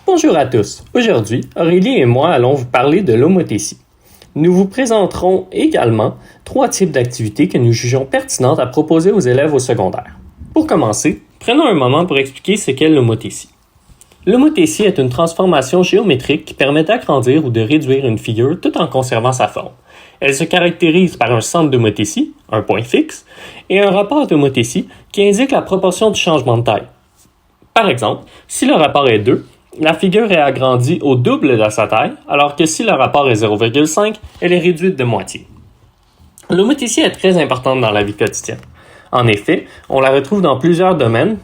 Bonjour à tous. Aujourd'hui, Aurélie et moi allons vous parler de l'homothétie. Nous vous présenterons également 3 types d'activités que nous jugeons pertinentes à proposer aux élèves au secondaire. Pour commencer, prenons un moment pour expliquer ce qu'est l'homothétie. L'homothétie est une transformation géométrique qui permet d'agrandir ou de réduire une figure tout en conservant sa forme. Elle se caractérise par un centre d'homothétie, un point fixe, et un rapport d'homothétie qui indique la proportion du changement de taille. Par exemple, si le rapport est 2, la figure est agrandie au double de sa taille, alors que si le rapport est 0,5, elle est réduite de moitié. L'homothétie est très importante dans la vie quotidienne. En effet, on la retrouve dans plusieurs domaines,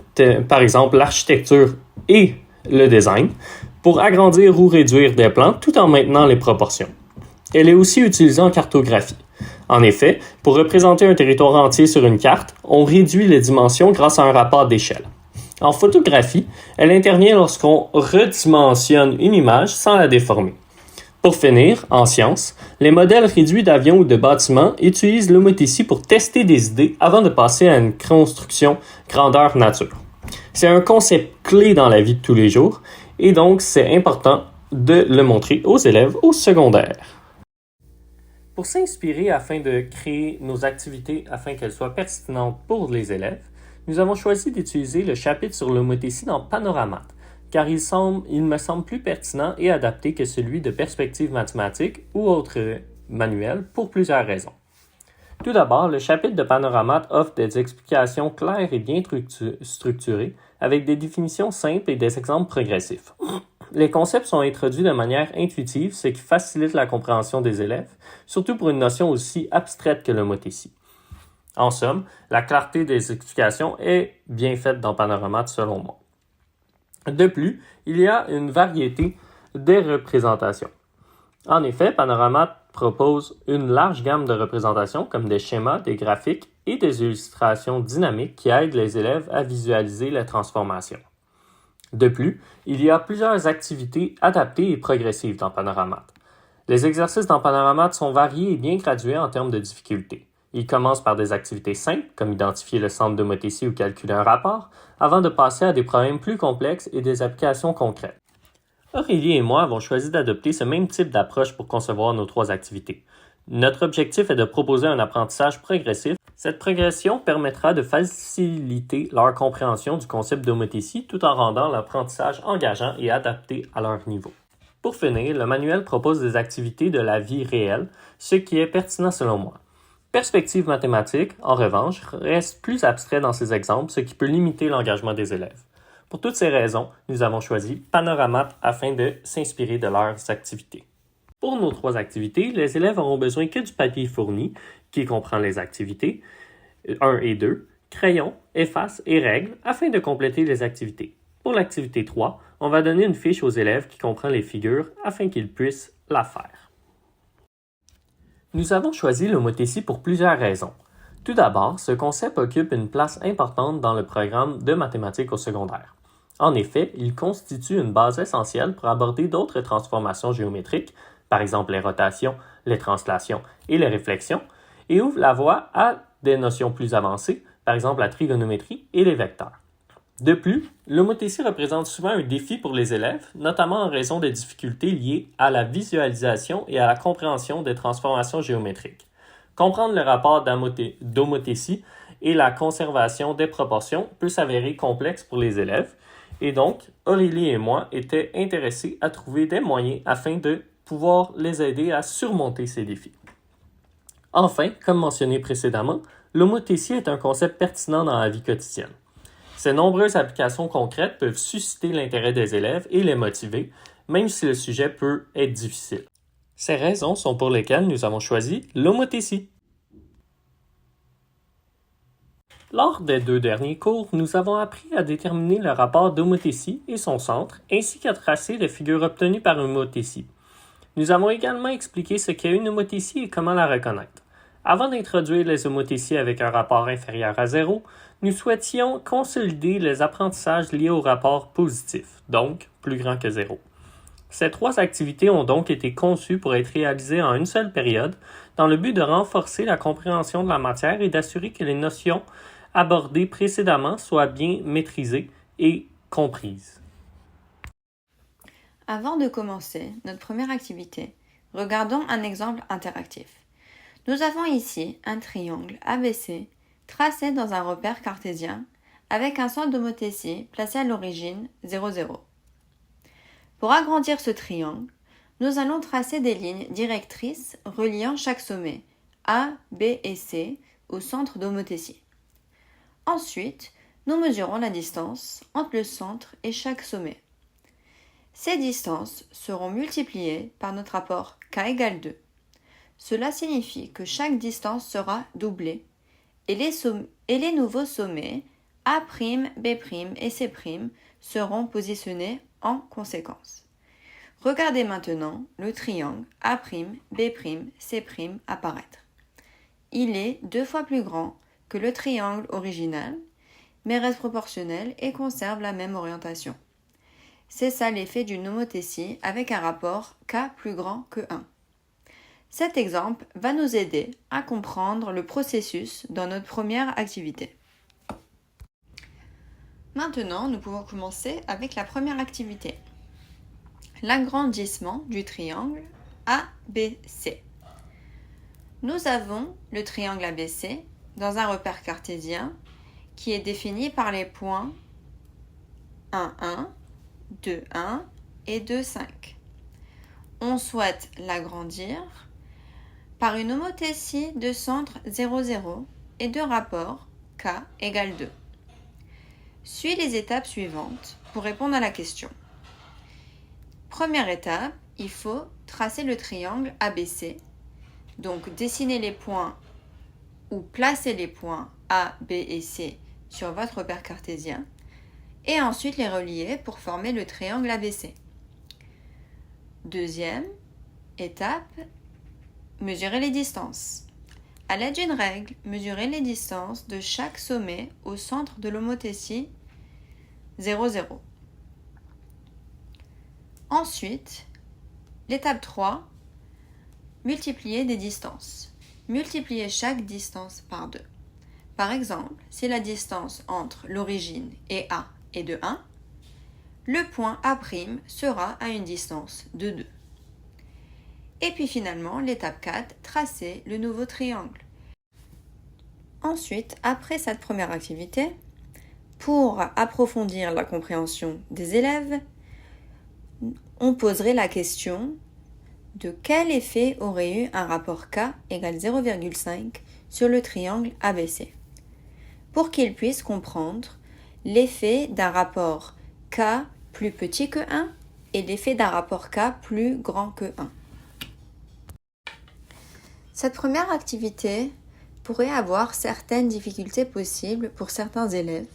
par exemple l'architecture et le design, pour agrandir ou réduire des plans tout en maintenant les proportions. Elle est aussi utilisée en cartographie. En effet, pour représenter un territoire entier sur une carte, on réduit les dimensions grâce à un rapport d'échelle. En photographie, elle intervient lorsqu'on redimensionne une image sans la déformer. Pour finir, en sciences, les modèles réduits d'avions ou de bâtiments utilisent l'homothétie pour tester des idées avant de passer à une construction grandeur nature. C'est un concept clé dans la vie de tous les jours et donc c'est important de le montrer aux élèves au secondaire. Pour s'inspirer afin de créer nos activités afin qu'elles soient pertinentes pour les élèves, nous avons choisi d'utiliser le chapitre sur l'homothétie dans Panoramat, car il me semble plus pertinent et adapté que celui de perspective mathématique ou autre manuel pour plusieurs raisons. Tout d'abord, le chapitre de Panoramat offre des explications claires et bien structurées, avec des définitions simples et des exemples progressifs. Les concepts sont introduits de manière intuitive, ce qui facilite la compréhension des élèves, surtout pour une notion aussi abstraite que l'homothétie. En somme, la clarté des explications est bien faite dans Panoramat selon moi. De plus, il y a une variété de représentations. En effet, Panoramat propose une large gamme de représentations comme des schémas, des graphiques et des illustrations dynamiques qui aident les élèves à visualiser les transformations. De plus, il y a plusieurs activités adaptées et progressives dans Panoramat. Les exercices dans Panoramat sont variés et bien gradués en termes de difficulté. Ils commencent par des activités simples, comme identifier le centre d'homothétie ou calculer un rapport, avant de passer à des problèmes plus complexes et des applications concrètes. Aurélie et moi avons choisi d'adopter ce même type d'approche pour concevoir nos 3 activités. Notre objectif est de proposer un apprentissage progressif. Cette progression permettra de faciliter leur compréhension du concept d'homothétie tout en rendant l'apprentissage engageant et adapté à leur niveau. Pour finir, le manuel propose des activités de la vie réelle, ce qui est pertinent selon moi. Perspective mathématique, en revanche, reste plus abstrait dans ces exemples, ce qui peut limiter l'engagement des élèves. Pour toutes ces raisons, nous avons choisi Panoramat afin de s'inspirer de leurs activités. Pour nos 3 activités, les élèves n'auront besoin que du papier fourni, qui comprend les activités 1 et 2, crayons, effaces et règles, afin de compléter les activités. Pour l'activité 3, on va donner une fiche aux élèves qui comprend les figures afin qu'ils puissent la faire. Nous avons choisi l'homothétie pour plusieurs raisons. Tout d'abord, ce concept occupe une place importante dans le programme de mathématiques au secondaire. En effet, il constitue une base essentielle pour aborder d'autres transformations géométriques, par exemple les rotations, les translations et les réflexions, et ouvre la voie à des notions plus avancées, par exemple la trigonométrie et les vecteurs. De plus, l'homothétie représente souvent un défi pour les élèves, notamment en raison des difficultés liées à la visualisation et à la compréhension des transformations géométriques. Comprendre le rapport d'homothétie et la conservation des proportions peut s'avérer complexe pour les élèves, et donc Aurélie et moi étaient intéressés à trouver des moyens afin de pouvoir les aider à surmonter ces défis. Enfin, comme mentionné précédemment, l'homothétie est un concept pertinent dans la vie quotidienne. Ces nombreuses applications concrètes peuvent susciter l'intérêt des élèves et les motiver, même si le sujet peut être difficile. Ces raisons sont pour lesquelles nous avons choisi l'homothétie. Lors des 2 derniers cours, nous avons appris à déterminer le rapport d'homothétie et son centre, ainsi qu'à tracer les figures obtenues par une homothétie. Nous avons également expliqué ce qu'est une homothétie et comment la reconnaître. Avant d'introduire les homothéties avec un rapport inférieur à 0, nous souhaitions consolider les apprentissages liés au rapport positif, donc plus grand que 0. Ces 3 activités ont donc été conçues pour être réalisées en une seule période, dans le but de renforcer la compréhension de la matière et d'assurer que les notions abordées précédemment soient bien maîtrisées et comprises. Avant de commencer notre première activité, regardons un exemple interactif. Nous avons ici un triangle ABC tracé dans un repère cartésien avec un centre d'homothétie placé à l'origine 0, 0. Pour agrandir ce triangle, nous allons tracer des lignes directrices reliant chaque sommet A, B et C au centre d'homothétie. Ensuite, nous mesurons la distance entre le centre et chaque sommet. Ces distances seront multipliées par notre rapport k égale 2. Cela signifie que chaque distance sera doublée et les nouveaux sommets A', B' et C' seront positionnés en conséquence. Regardez maintenant le triangle A', B', C' apparaître. Il est 2 fois plus grand que le triangle original, mais reste proportionnel et conserve la même orientation. C'est ça l'effet d'une homothétie avec un rapport k plus grand que 1. Cet exemple va nous aider à comprendre le processus dans notre première activité. Maintenant, nous pouvons commencer avec la première activité. L'agrandissement du triangle ABC. Nous avons le triangle ABC dans un repère cartésien qui est défini par les points 1, 1, 2, 1 et 2, 5. On souhaite l'agrandir par une homothétie de centre 0, 0 et de rapport k égale 2. Suis les étapes suivantes pour répondre à la question. Première étape, il faut tracer le triangle ABC, donc dessiner les points ou placer les points A, B et C sur votre repère cartésien et ensuite les relier pour former le triangle ABC. Deuxième étape, mesurer les distances. À l'aide d'une règle, mesurez les distances de chaque sommet au centre de l'homothétie 0, 0. Ensuite, l'étape 3, multiplier des distances. Multipliez chaque distance par 2. Par exemple, si la distance entre l'origine et A est de 1, le point A' sera à une distance de 2. Et puis finalement, l'étape 4, tracer le nouveau triangle. Ensuite, après cette première activité, pour approfondir la compréhension des élèves, on poserait la question de quel effet aurait eu un rapport K égale 0,5 sur le triangle ABC, pour qu'ils puissent comprendre l'effet d'un rapport K plus petit que 1 et l'effet d'un rapport K plus grand que 1. Cette première activité pourrait avoir certaines difficultés possibles pour certains élèves.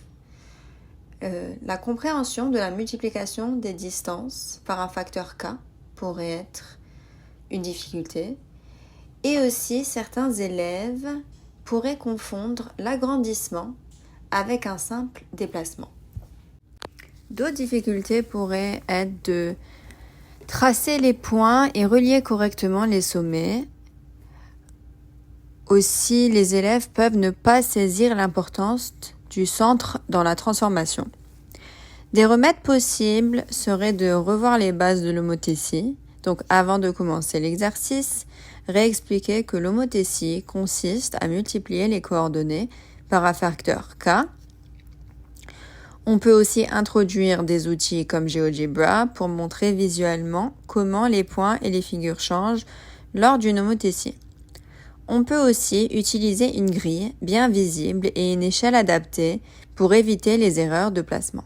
La compréhension de la multiplication des distances par un facteur K pourrait être une difficulté. Et aussi, certains élèves pourraient confondre l'agrandissement avec un simple déplacement. D'autres difficultés pourraient être de tracer les points et relier correctement les sommets. Aussi, les élèves peuvent ne pas saisir l'importance du centre dans la transformation. Des remèdes possibles seraient de revoir les bases de l'homothétie. Donc, avant de commencer l'exercice, réexpliquer que l'homothétie consiste à multiplier les coordonnées par un facteur k. On peut aussi introduire des outils comme GeoGebra pour montrer visuellement comment les points et les figures changent lors d'une homothétie. On peut aussi utiliser une grille bien visible et une échelle adaptée pour éviter les erreurs de placement.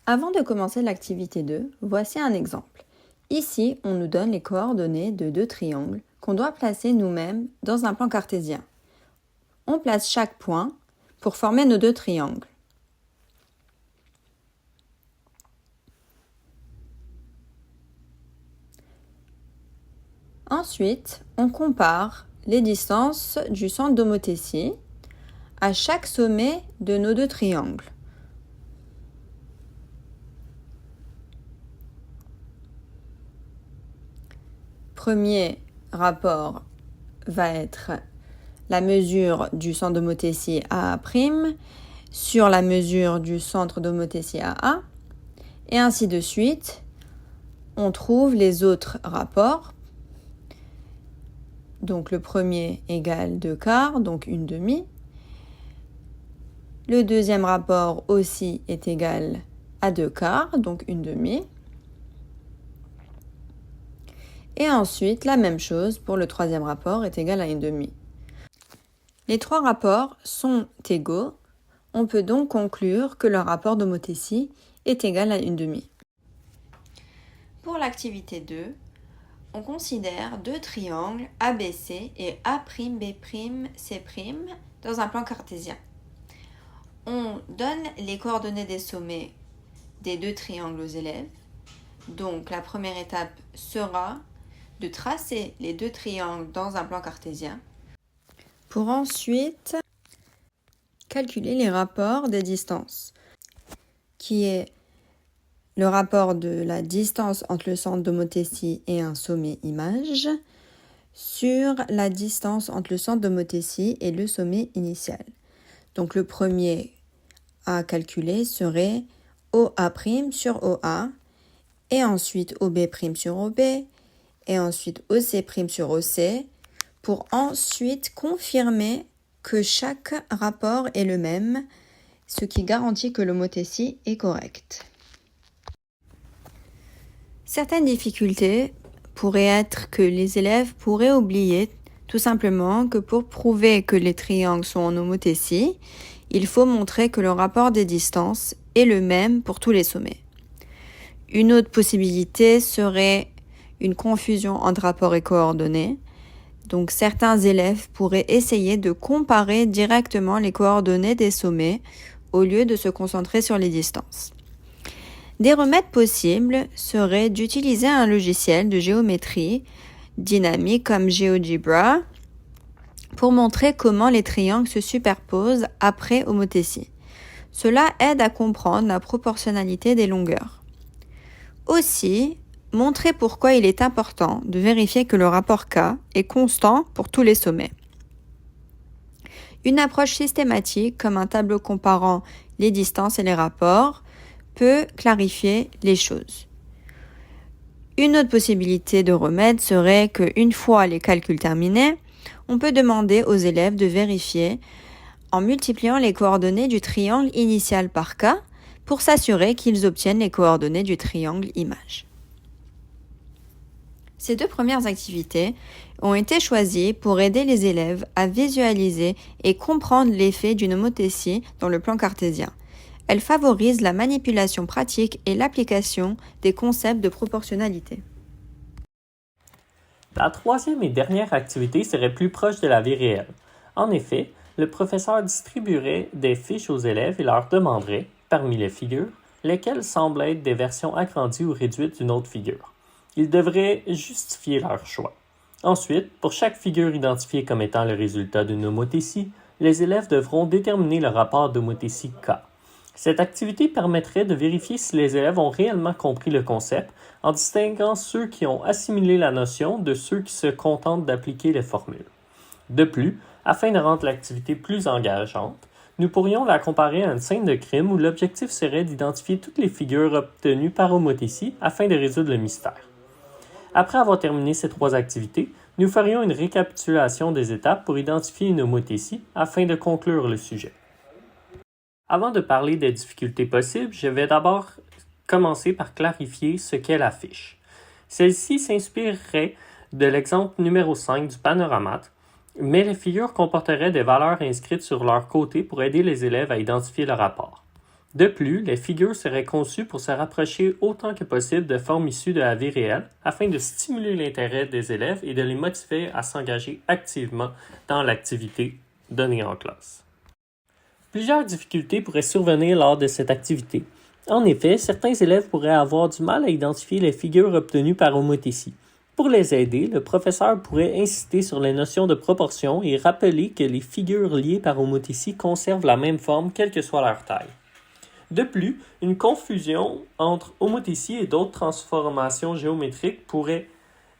Avant de commencer l'activité 2, voici un exemple. Ici, on nous donne les coordonnées de 2 triangles qu'on doit placer nous-mêmes dans un plan cartésien. On place chaque point pour former nos 2 triangles. Ensuite, on compare les distances du centre d'homothétie à chaque sommet de nos 2 triangles. Premier rapport va être la mesure du centre d'homothétie AA' sur la mesure du centre d'homothétie AA Et ainsi de suite, on trouve les autres rapports. Donc le premier égale 2 quarts, donc 1 demi. Le deuxième rapport aussi est égal à 2 quarts, donc 1 demi. Et ensuite, la même chose pour le troisième rapport est égal à 1 demi. Les trois rapports sont égaux. On peut donc conclure que le rapport d'homothétie est égal à 1 demi. Pour l'activité 2, on considère deux triangles ABC et A'B'C' dans un plan cartésien. On donne les coordonnées des sommets des deux triangles aux élèves. Donc la première étape sera de tracer les deux triangles dans un plan cartésien pour ensuite calculer les rapports des distances, qui est le rapport de la distance entre le centre d'homothétie et un sommet image sur la distance entre le centre d'homothétie et le sommet initial. Donc le premier à calculer serait OA' sur OA, et ensuite OB' sur OB, et ensuite OC' sur OC, pour ensuite confirmer que chaque rapport est le même, ce qui garantit que l'homothétie est correcte. Certaines difficultés pourraient être que les élèves pourraient oublier tout simplement que pour prouver que les triangles sont en homothétie, il faut montrer que le rapport des distances est le même pour tous les sommets. Une autre possibilité serait une confusion entre rapport et coordonnées. Donc certains élèves pourraient essayer de comparer directement les coordonnées des sommets au lieu de se concentrer sur les distances. Des remèdes possibles seraient d'utiliser un logiciel de géométrie dynamique comme GeoGebra pour montrer comment les triangles se superposent après homothétie. Cela aide à comprendre la proportionnalité des longueurs. Aussi, montrer pourquoi il est important de vérifier que le rapport K est constant pour tous les sommets. Une approche systématique, comme un tableau comparant les distances et les rapports, peut clarifier les choses. Une autre possibilité de remède serait qu'une fois les calculs terminés, on peut demander aux élèves de vérifier en multipliant les coordonnées du triangle initial par K pour s'assurer qu'ils obtiennent les coordonnées du triangle image. Ces deux premières activités ont été choisies pour aider les élèves à visualiser et comprendre l'effet d'une homothétie dans le plan cartésien. Elles favorisent la manipulation pratique et l'application des concepts de proportionnalité. La troisième et dernière activité serait plus proche de la vie réelle. En effet, le professeur distribuerait des fiches aux élèves et leur demanderait, parmi les figures, lesquelles semblent être des versions agrandies ou réduites d'une autre figure. Ils devraient justifier leur choix. Ensuite, pour chaque figure identifiée comme étant le résultat d'une homothétie, les élèves devront déterminer le rapport d'homothétie K. Cette activité permettrait de vérifier si les élèves ont réellement compris le concept en distinguant ceux qui ont assimilé la notion de ceux qui se contentent d'appliquer les formules. De plus, afin de rendre l'activité plus engageante, nous pourrions la comparer à une scène de crime où l'objectif serait d'identifier toutes les figures obtenues par homothétie afin de résoudre le mystère. Après avoir terminé ces trois activités, nous ferions une récapitulation des étapes pour identifier une homothétie afin de conclure le sujet. Avant de parler des difficultés possibles, je vais d'abord commencer par clarifier ce qu'est la fiche. Celle-ci s'inspirerait de l'exemple numéro 5 du panoramate, mais les figures comporteraient des valeurs inscrites sur leur côté pour aider les élèves à identifier le rapport. De plus, les figures seraient conçues pour se rapprocher autant que possible de formes issues de la vie réelle afin de stimuler l'intérêt des élèves et de les motiver à s'engager activement dans l'activité donnée en classe. Plusieurs difficultés pourraient survenir lors de cette activité. En effet, certains élèves pourraient avoir du mal à identifier les figures obtenues par homothétie. Pour les aider, le professeur pourrait insister sur les notions de proportion et rappeler que les figures liées par homothétie conservent la même forme quelle que soit leur taille. De plus, une confusion entre homothétie et d'autres transformations géométriques pourrait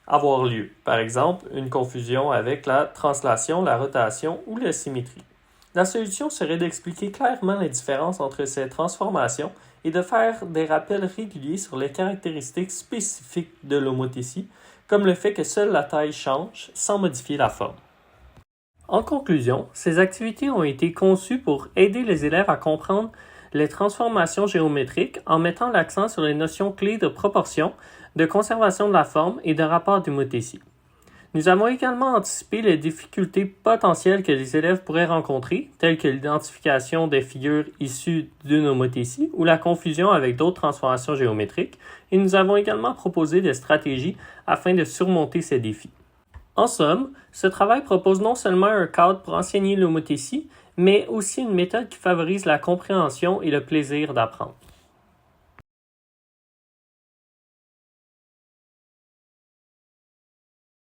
avoir lieu. Par exemple, une confusion avec la translation, la rotation ou la symétrie. La solution serait d'expliquer clairement les différences entre ces transformations et de faire des rappels réguliers sur les caractéristiques spécifiques de l'homothétie, comme le fait que seule la taille change sans modifier la forme. En conclusion, ces activités ont été conçues pour aider les élèves à comprendre les transformations géométriques en mettant l'accent sur les notions clés de proportion, de conservation de la forme et de rapport d'homothétie. Nous avons également anticipé les difficultés potentielles que les élèves pourraient rencontrer, telles que l'identification des figures issues d'une homothétie ou la confusion avec d'autres transformations géométriques, et nous avons également proposé des stratégies afin de surmonter ces défis. En somme, ce travail propose non seulement un cadre pour enseigner l'homothétie, mais aussi une méthode qui favorise la compréhension et le plaisir d'apprendre.